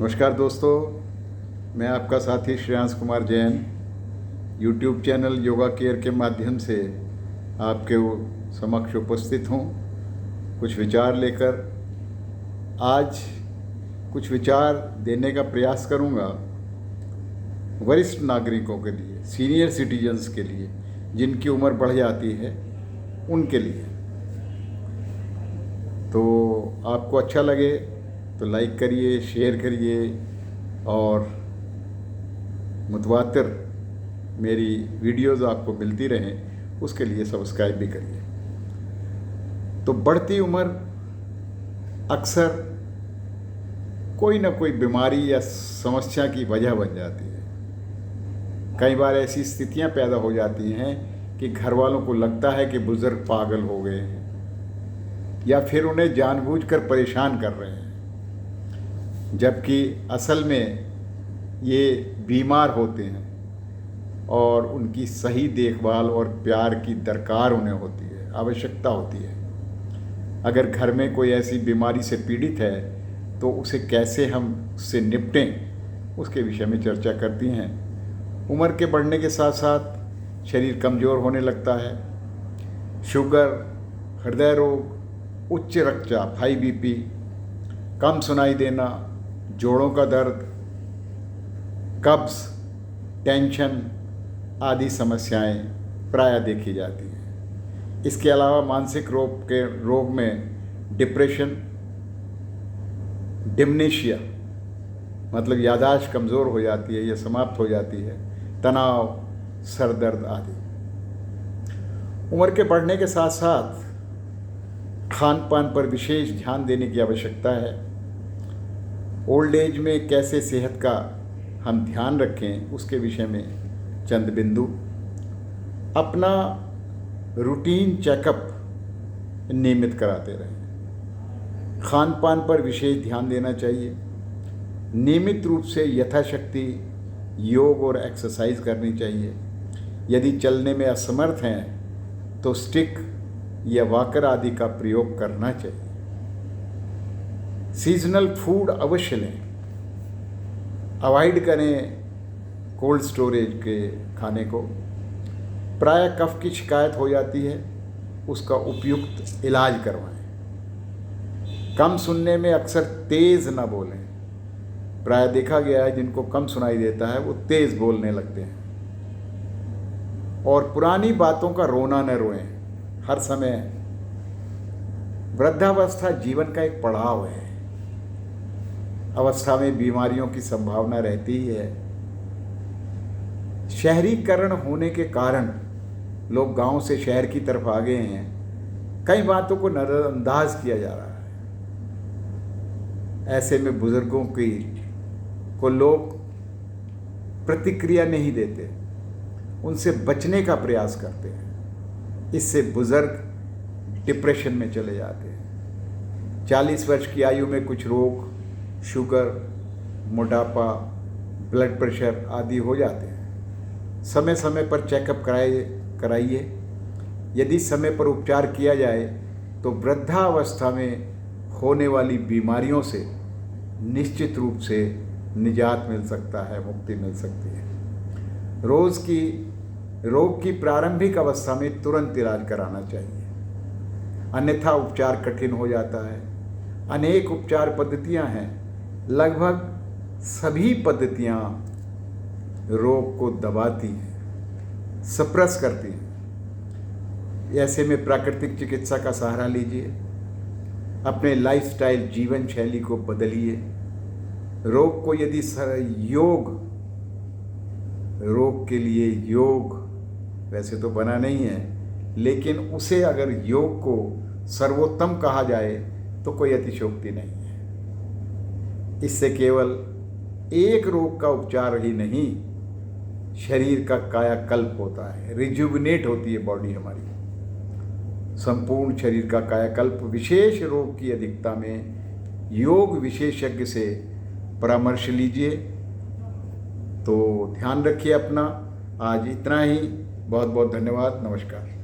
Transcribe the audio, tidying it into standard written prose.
नमस्कार दोस्तों, मैं आपका साथी Shreyansh Kumar Jain YouTube channel yoga care के माध्यम से आपके समक्ष उपस्थित हूँ कुछ विचार लेकर। आज कुछ विचार देने का प्रयास करूँगा वरिष्ठ नागरिकों के लिए, सीनियर सिटीजन्स के लिए, जिनकी उम्र बढ़ जाती है उनके लिए। तो आपको अच्छा लगे तो लाइक करिए, शेयर करिए और मुतवातिर मेरी वीडियोज़ आपको मिलती रहें उसके लिए सब्सक्राइब भी करिए। तो बढ़ती उम्र अक्सर कोई ना कोई बीमारी या समस्या की वजह बन जाती है। कई बार ऐसी स्थितियां पैदा हो जाती हैं कि घर वालों को लगता है कि बुज़ुर्ग पागल हो गए हैं या फिर उन्हें जानबूझकर परेशान कर रहे हैं, जबकि असल में ये बीमार होते हैं और उनकी सही देखभाल और प्यार की दरकार उन्हें होती है, आवश्यकता होती है। अगर घर में कोई ऐसी बीमारी से पीड़ित है तो उसे कैसे हम उससे निपटें उसके विषय में चर्चा करती हैं। उम्र के बढ़ने के साथ साथ शरीर कमज़ोर होने लगता है। शुगर, हृदय रोग, उच्च रक्तचाप, हाई बीपी, कम सुनाई देना, जोड़ों का दर्द, कब्ज़, टेंशन आदि समस्याएं प्रायः देखी जाती हैं। इसके अलावा मानसिक रोग में डिप्रेशन, डिमनेशिया मतलब याददाश्त कमज़ोर हो जाती है या समाप्त हो जाती है, तनाव, सर दर्द आदि। उम्र के बढ़ने के साथ साथ खान पान पर विशेष ध्यान देने की आवश्यकता है। ओल्ड एज में कैसे सेहत का हम ध्यान रखें उसके विषय में चंद बिंदु। अपना रूटीन चेकअप नियमित कराते रहें। खान पान पर विशेष ध्यान देना चाहिए। नियमित रूप से यथाशक्ति योग और एक्सरसाइज करनी चाहिए। यदि चलने में असमर्थ हैं तो स्टिक या वॉकर आदि का प्रयोग करना चाहिए। सीजनल फूड अवश्य लें। अवॉइड करें कोल्ड स्टोरेज के खाने को। प्रायः कफ की शिकायत हो जाती है, उसका उपयुक्त इलाज करवाएं। कम सुनने में अक्सर तेज़ ना बोलें। प्रायः देखा गया है जिनको कम सुनाई देता है वो तेज़ बोलने लगते हैं। और पुरानी बातों का रोना न रोएं हर समय। वृद्धावस्था जीवन का एक पड़ाव है। अवस्था में बीमारियों की संभावना रहती ही है। शहरीकरण होने के कारण लोग गांव से शहर की तरफ आ गए हैं। कई बातों को नज़रअंदाज किया जा रहा है। ऐसे में बुजुर्गों को लोग प्रतिक्रिया नहीं देते, उनसे बचने का प्रयास करते हैं। इससे बुजुर्ग डिप्रेशन में चले जाते हैं। 40 वर्ष की आयु में कुछ रोग, शुगर, मोटापा, ब्लड प्रेशर आदि हो जाते हैं। समय समय पर चेकअप कराइए। यदि समय पर उपचार किया जाए तो वृद्धावस्था में होने वाली बीमारियों से निश्चित रूप से निजात मिल सकता है, मुक्ति मिल सकती है। रोग की प्रारंभिक अवस्था में तुरंत इलाज कराना चाहिए, अन्यथा उपचार कठिन हो जाता है। अनेक उपचार पद्धतियां हैं। लगभग सभी पद्धतियां रोग को दबाती हैं, सप्रेस करती हैं। ऐसे में प्राकृतिक चिकित्सा का सहारा लीजिए। अपने लाइफस्टाइल, जीवन शैली को बदलिए। रोग के लिए योग वैसे तो बना नहीं है, लेकिन उसे अगर योग को सर्वोत्तम कहा जाए तो कोई अतिशयोक्ति नहीं है। इससे केवल एक रोग का उपचार ही नहीं, शरीर का कायाकल्प होता है, रिजुविनेट होती है बॉडी हमारी। संपूर्ण शरीर का कायाकल्प। विशेष रोग की अधिकता में योग विशेषज्ञ से परामर्श लीजिए। तो ध्यान रखिए अपना। आज इतना ही। बहुत बहुत धन्यवाद। नमस्कार।